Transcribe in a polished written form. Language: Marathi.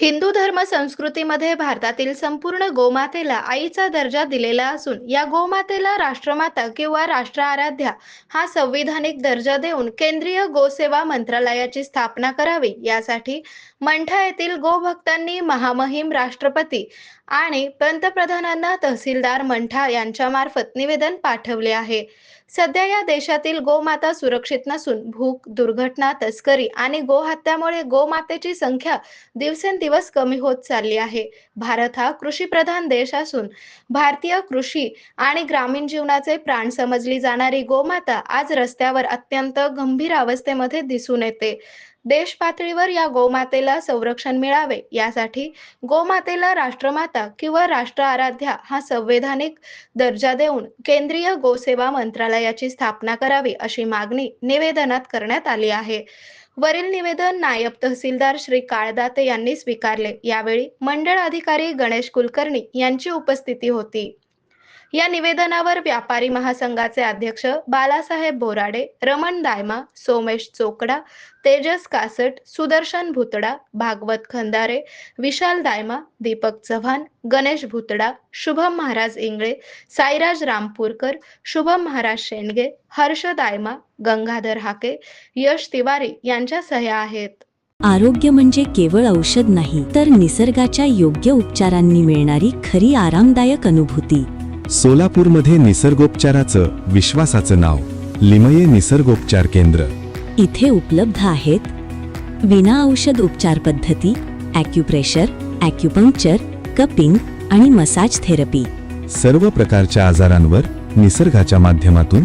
हिंदू धर्म संस्कृतीमध्ये भारतातील संपूर्ण गोमातेला आईचा दर्जा दिलेला असून या गोमातेला राष्ट्रमाता किंवा राष्ट्रआराध्या हा संविधानिक दर्जा देऊन केंद्रीय गोसेवा मंत्रालयाची स्थापना करावी यासाठी मंठा येथील गोभक्तांनी महामहिम राष्ट्रपती आणि पंतप्रधानांना तहसीलदार मंठा यांच्यामार्फत निवेदन पाठवले आहे। सध्या या देशातील गोमाता सुरक्षित नसून भूक, दुर्घटना, तस्करी आणि गोहत्यामुळे गोमातेची संख्या दिवसेंदिवस कमी होत चालली आहे। भारत हा कृषीप्रधान देश असून भारतीय कृषी आणि ग्रामीण जीवनाचे प्राण समजली जाणारी गोमाता आज रस्त्यावर अत्यंत गंभीर अवस्थेमध्ये दिसून येते। देश पातळीवर या गोमातेला संरक्षण मिळावे यासाठी गोमातेला राष्ट्रमाता किंवा राष्ट्रआराध्या हा संवैधानिक दर्जा देऊन केंद्रीय गोसेवा मंत्रालयाची स्थापना करावी अशी मागणी निवेदनात करण्यात आली आहे। वरील निवेदन नायब तहसीलदार श्री काळदाते यांनी स्वीकारले। यावेळी मंडळ अधिकारी गणेश कुलकर्णी यांची उपस्थिती होती। या निवेदनावर व्यापारी महासंघाचे अध्यक्ष बालासाहेब बोराडे, रमण दायमा, सोमेश चोकडा, तेजस कासट, सुदर्शन भुतडा, भागवत खंदारे, विशाल दायमा, दीपक चव्हाण, गणेश भुतडा, शुभम महाराज इंगळे, साईराज रामपूरकर, शुभम महाराज शेंडगे, हर्ष दायमा, गंगाधर हाके, यश तिवारी यांच्या सह्या आहेत। आरोग्य म्हणजे केवळ औषध नाही तर निसर्गाच्या योग्य उपचारांनी मिळणारी खरी आरामदायक अनुभूती। सोलापूरमध्ये निसर्गोपचाराचं विश्वासाचं नाव लिमये निसर्गोपचार केंद्र। इथे उपलब्ध आहेत विना औषध उपचार पद्धती, ॲक्युप्रेशर, ॲक्युपंक्चर, कपिंग आणि मसाज थेरपी। सर्व प्रकारच्या आजारांवर निसर्गाच्या माध्यमातून